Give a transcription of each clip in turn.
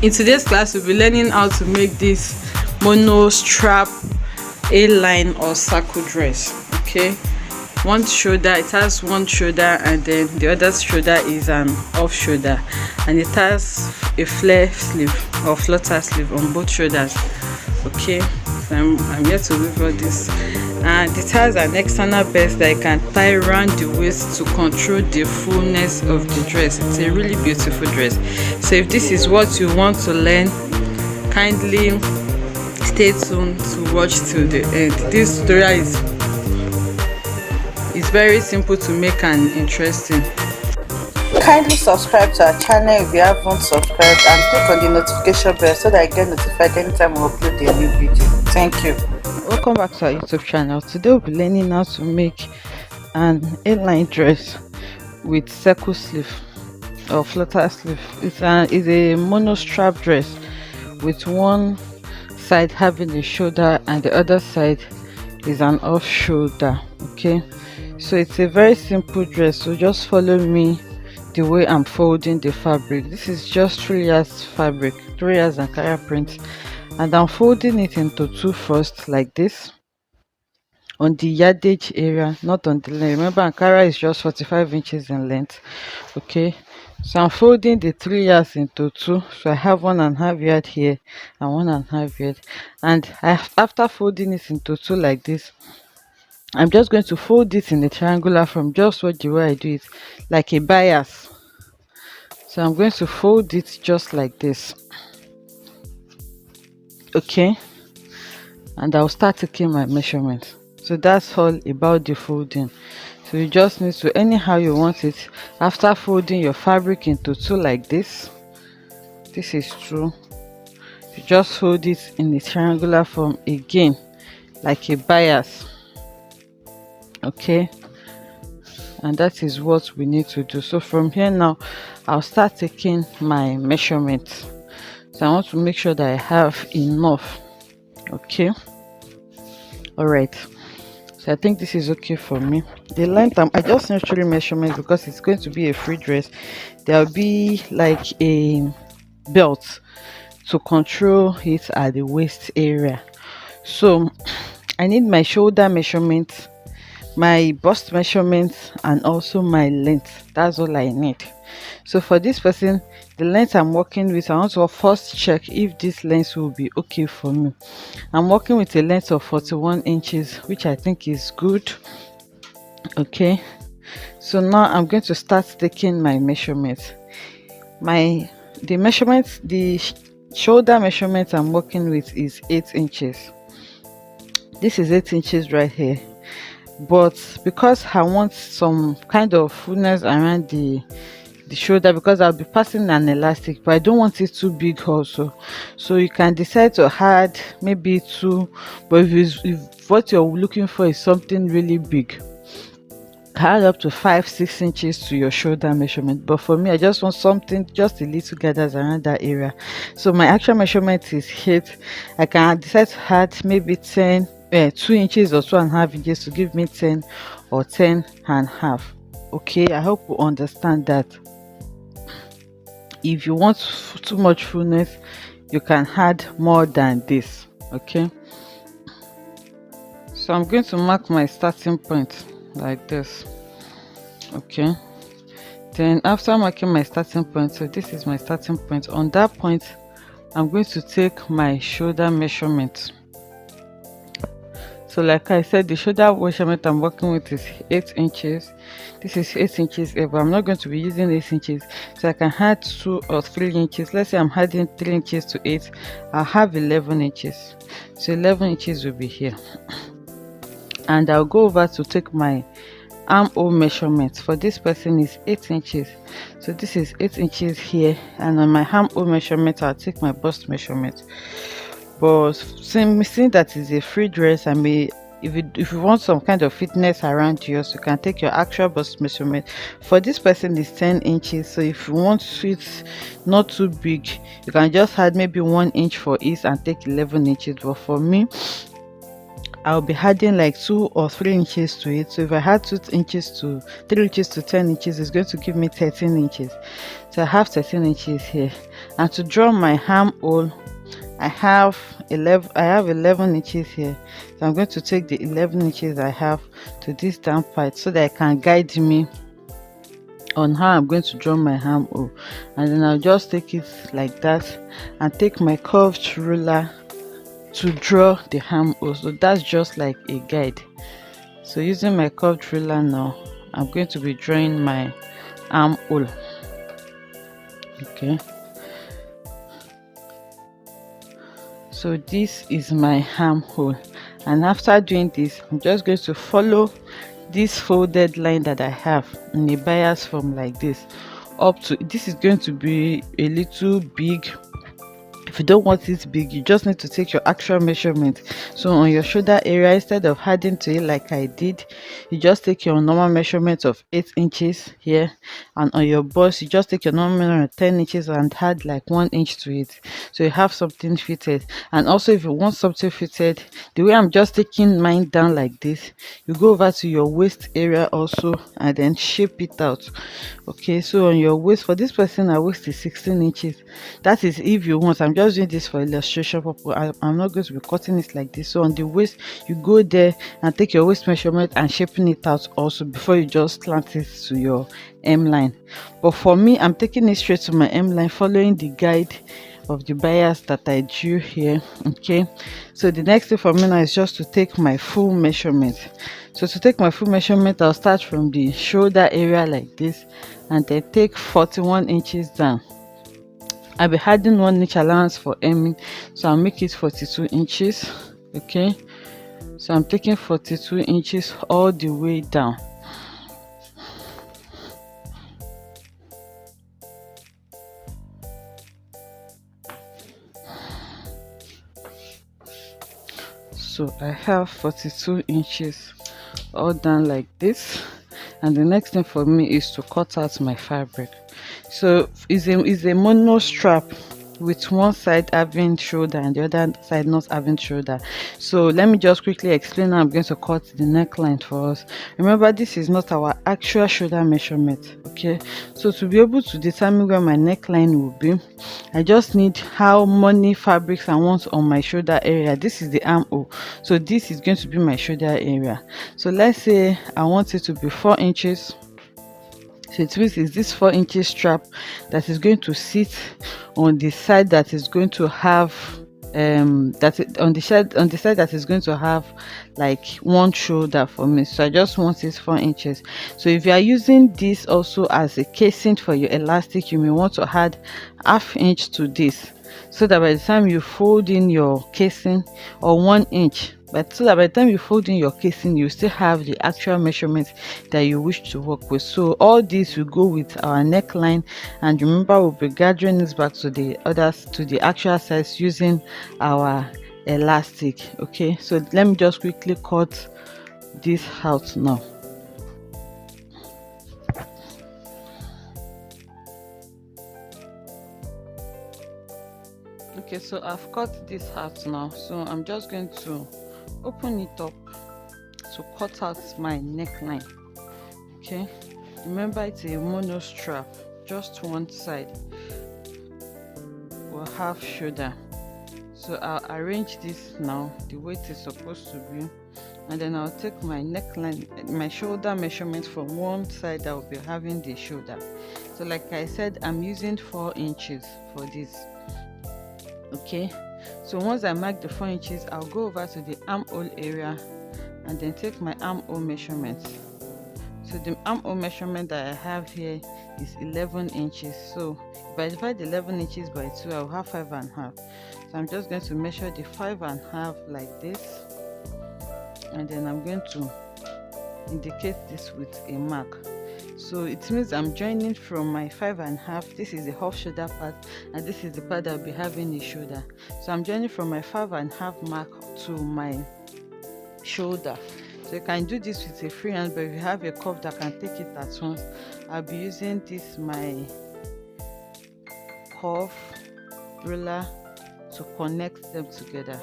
In today's class, we'll be learning how to make this mono-strap A-line or circle dress. Okay, one shoulder, it has one shoulder, and then the other shoulder is an off shoulder, and it has a flare sleeve or flutter sleeve on both shoulders. Okay, so I'm here to weave all this, and it has an external belt that you can tie around the waist to control the fullness of the dress. It's a really beautiful dress. So if this is what you want to learn, kindly stay tuned to watch till the end. This tutorial is very simple to make and interesting. Kindly subscribe to our channel if you haven't subscribed, and click on the notification bell so that I get notified anytime we upload a new video. Thank you. Welcome back to our YouTube channel. Today we'll be learning how to make an A-line dress with circle sleeve or flutter sleeve. It's a mono-strap dress with one side having a shoulder and the other side is an off shoulder. Okay, so it's a very simple dress, so just follow me the way I'm folding the fabric. This is just 3 yards fabric, 3 yards Ankara print, and I'm folding it into two first like this on the yardage area, not on the length. Remember, Ankara is just 45 inches in length. Okay, so I'm folding the 3 yards into two, so I have 1.5 yard here and 1.5 yard, and after folding it into two like this, I'm just going to fold it in a triangular form, just what the way I do it, like a bias. So I'm going to fold it just like this. Okay, and I'll start taking my measurements. So that's all about the folding. So you just need to, anyhow you want it, after folding your fabric into two like this, this is true, you just fold it in a triangular form again, like a bias. Okay, and that is what we need to do. So from here now, I'll start taking my measurements. So I want to make sure that I have enough. Okay, all right, so I think this is okay for me. The length, I just naturally measurements because it's going to be a free dress. There'll be like a belt to control it at the waist area. So I need my shoulder measurement, my bust measurements, and also my length. That's all I need. So for this person, the length I'm working with, I want to first check if this length will be okay for me. I'm working with a length of 41 inches, which I think is good. Okay, so now I'm going to start taking my measurements. The shoulder measurement I'm working with is 8 inches. This is 8 inches right here, but because I want some kind of fullness around the shoulder, because I'll be passing an elastic, but I don't want it too big also, so you can decide to add maybe 2, but if what you're looking for is something really big, add up to 5-6 inches to your shoulder measurement. But for me, I just want something just a little gathers around that area. So my actual measurement is 8. I can decide to add maybe 2 inches or 2.5 inches to give me 10 or 10.5. okay, I hope you understand that. If you want too much fullness, you can add more than this. Okay, so I'm going to mark my starting point like this. Okay, then after marking my starting point, so this is my starting point, on that point I'm going to take my shoulder measurement. So like I said, the shoulder measurement I'm working with is 8 inches. This is 8 inches here, but I'm not going to be using 8 inches, so I can add 2 or 3 inches. Let's say I'm adding 3 inches to 8, I'll have 11 inches. So 11 inches will be here, and I'll go over to take my armhole measurement. For this person is 8 inches, so this is 8 inches here, and on my armhole measurement I'll take my bust measurement. But seeing that is a free dress, I mean, if you want some kind of fitness around yours, you can take your actual bust measurement. For this person is 10 inches, so if you want it not too big, you can just add maybe 1 inch for ease and take 11 inches. But for me, I'll be adding like 2 or 3 inches to it. So if I had 3 inches to 10 inches, it's going to give me 13 inches. So I have 13 inches here. And to draw my armhole, I have 11 inches here. So I'm going to take the 11 inches I have to this down part so that it can guide me on how I'm going to draw my armhole. And then I'll just take it like that and take my curved ruler to draw the armhole. So that's just like a guide. So using my curved ruler now, I'm going to be drawing my armhole. Okay, so this is my armhole, and after doing this, I'm just going to follow this folded line that I have in a bias form like this up to, this is going to be a little big. If you don't want it big, you just need to take your actual measurement. So on your shoulder area, instead of adding to it like I did, you just take your normal measurement of 8 inches here, and on your bust you just take your normal measurement of 10 inches and add like 1 inch to it, so you have something fitted. And also, if you want something fitted, the way I'm just taking mine down like this, you go over to your waist area also and then shape it out. Okay, so on your waist, for this person our waist is 16 inches. That is if you want. I'm just doing this for illustration purpose. I'm not going to be cutting it like this. So on the waist, you go there and take your waist measurement and shaping it out also before you just slant it to your M line. But for me, I'm taking it straight to my M line, following the guide of the bias that I drew here. Okay, so the next thing for me now is just to take my full measurement. So to take my full measurement, I'll start from the shoulder area like this and then take 41 inches down. I'll be adding 1 inch allowance for hemming, so I'll make it 42 inches. Okay, so I'm taking 42 inches all the way down. So I have 42 inches all down like this, and the next thing for me is to cut out my fabric. So it's a mono strap with one side having shoulder and the other side not having shoulder. So let me just quickly explain how I'm going to cut the neckline for us. Remember, this is not our actual shoulder measurement. Okay, so to be able to determine where my neckline will be, I just need how many fabrics I want on my shoulder area. This is the armhole, so this is going to be my shoulder area. So let's say I want it to be 4 inches. So it means it's this 4 inches strap that is going to sit on the side that is going to have on the side that is going to have like one shoulder for me. So I just want it 4 inches. So if you are using this also as a casing for your elastic, you may want to add ½ inch to this, so that by the time you fold in your casing, or 1 inch, but so that by the time you fold in your casing, you still have the actual measurement that you wish to work with. So all this will go with our neckline, and remember, we'll be gathering this back to the actual size using our elastic. Okay, so let me just quickly cut this out now. Okay, so I've cut this out now, so I'm just going to open it up to cut out my neckline. Okay, remember, it's a mono strap, just one side will have shoulder. So I'll arrange this now the way it is supposed to be, and then I'll take my neckline, my shoulder measurement from one side that will be having the shoulder. So like I said, I'm using 4 inches for this. Okay, so once I mark the 4 inches, I'll go over to the armhole area and then take my armhole measurement. So the armhole measurement that I have here is 11 inches. So if I divide 11 inches by 2, I'll have 5.5. So I'm just going to measure the 5.5 like this, and then I'm going to indicate this with a mark. So it means I'm joining from my 5.5. This is the half shoulder part, and this is the part that will be having the shoulder. So I'm joining from my 5.5 mark to my shoulder. So you can do this with a free hand, but if you have a cuff that can take it at once, I'll be using this my cuff ruler to connect them together.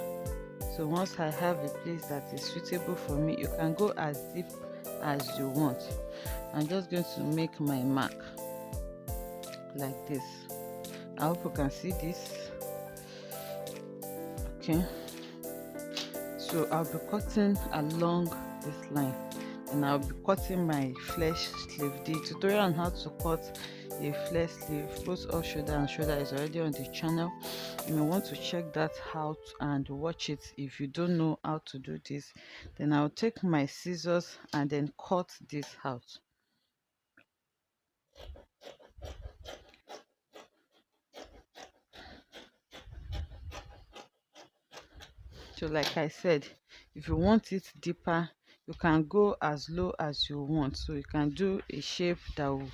So So once I have a place that is suitable for me, you can go as deep as you want. I'm just going to make my mark like this. I hope you can see this. Okay, so I'll be cutting along this line, and I'll be cutting my flesh sleeve. The tutorial on how to cut a flesh sleeve, both off shoulder and shoulder, is already on the channel. You may want to check that out and watch it. If you don't know how to do this, then I'll take my scissors and then cut this out. So like I said, if you want it deeper, you can go as low as you want. So you can do a shape that will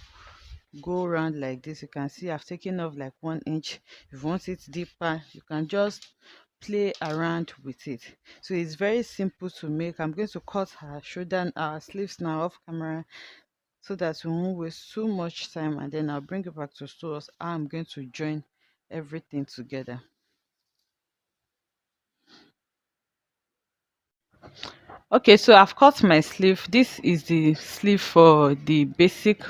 go around like this. You can see I've taken off like 1 inch. If you want it deeper, you can just play around with it. So it's very simple to make. I'm going to cut her shoulder and our sleeves now off camera, so that we won't waste too much time, and then I'll bring it back to show us how I'm going to join everything together. Okay, so I've cut my sleeve. This is the sleeve for the basic,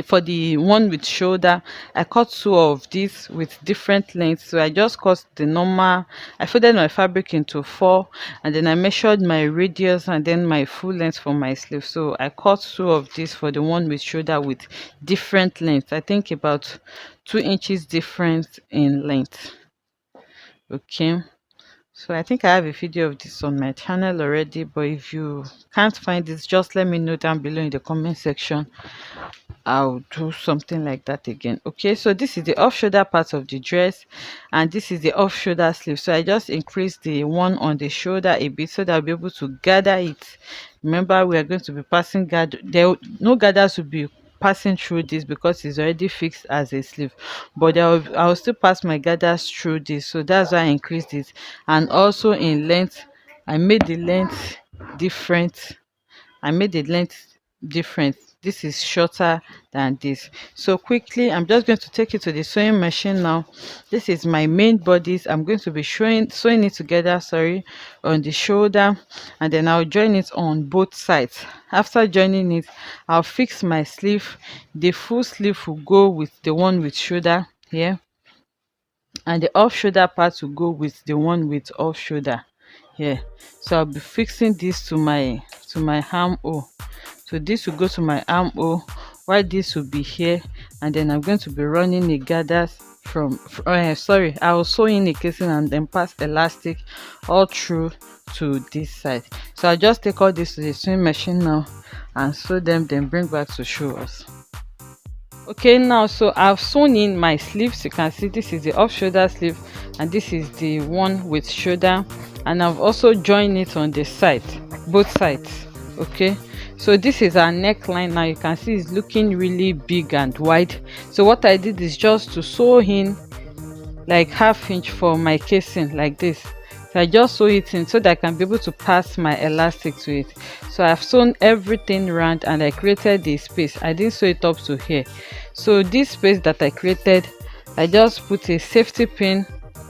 for the one with shoulder. I cut 2 of these with different lengths. So I just cut the normal, I folded my fabric into 4, and then I measured my radius and then my full length for my sleeve. So I cut 2 of these for the one with shoulder with different lengths. I think about 2 inches difference in length. Okay, so I think I have a video of this on my channel already, but if you can't find this, just let me know down below in the comment section. I'll do something like that again. Okay, so this is the off shoulder part of the dress, and this is the off shoulder sleeve. So I just increased the one on the shoulder a bit so that I'll be able to gather it. Remember, we are going to be passing no gathers will be passing through this because it's already fixed as a sleeve, but I'll still pass my gathers through this. So that's why I increased it. And also in length, I made the length different. This is shorter than this. So quickly, I'm just going to take it to the sewing machine now. This is my main bodice. I'm going to be sewing it together, on the shoulder, and then I'll join it on both sides. After joining it, I'll fix my sleeve. The full sleeve will go with the one with shoulder here, and the off shoulder part will go with the one with off shoulder here. So I'll be fixing this to my armhole. So this will go to my armhole, while this will be here, and then I'm going to be running a gathers I will sew in a casing and then pass elastic all through to this side. So I'll just take all this to the sewing machine now and sew them, then bring back to show us. Okay, now so I've sewn in my sleeves. You can see this is the off shoulder sleeve and this is the one with shoulder, and I've also joined it on the side, both sides. Okay, so this is our neckline. Now you can see it's looking really big and wide. So what I did is just to sew in like 1/2 inch for my casing like this. So I just sew it in so that I can be able to pass my elastic to it. So I've sewn everything around and I created the space. I didn't sew it up to here. So this space that I created, I just put a safety pin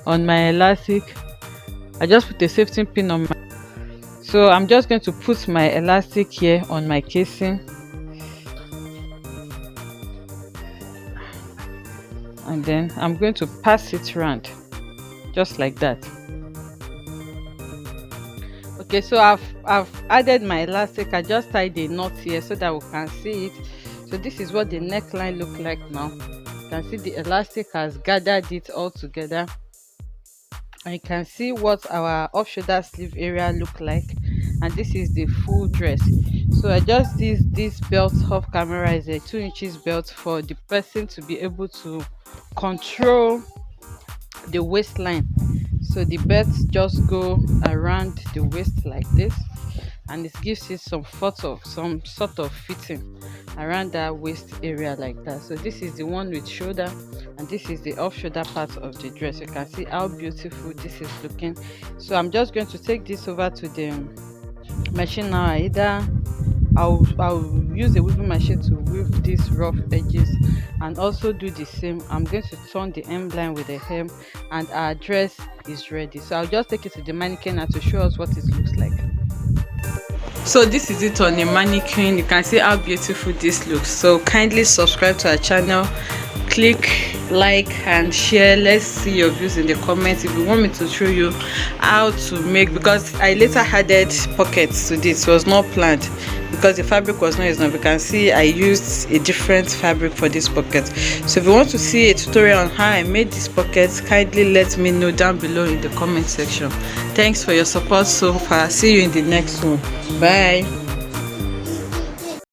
on my elastic. So I'm just going to put my elastic here on my casing, and then I'm going to pass it around just like that. Okay, so I've added my elastic. I just tied a knot here so that we can see it. So this is what the neckline look like now. You can see the elastic has gathered it all together, and you can see what our off shoulder sleeve area look like, and this is the full dress. So I just used this belt off camera. Is a 2 inches belt for the person to be able to control the waistline. So the belts just go around the waist like this, and it gives it some sort of fitting around that waist area like that. So this is the one with shoulder, and this is the off shoulder part of the dress. You can see how beautiful this is looking. So I'm just going to take this over to the machine now. I either I'll use a weaving machine to weave these rough edges, and also do the same. I'm going to turn the hemline with the hem, and our dress is ready. So I'll just take it to the mannequin now to show us what it looks like. So this is it on a mannequin. You can see how beautiful this looks. So kindly subscribe to our channel, click like and share. Let's see your views in the comments. If you want me to show you how to make, because I later added pockets to this, it was not planned because the fabric was not enough. You can see I used a different fabric for this pocket. So if you want to see a tutorial on how I made these pockets, kindly let me know down below in the comment section. Thanks for your support so far. See you in the next one. Bye.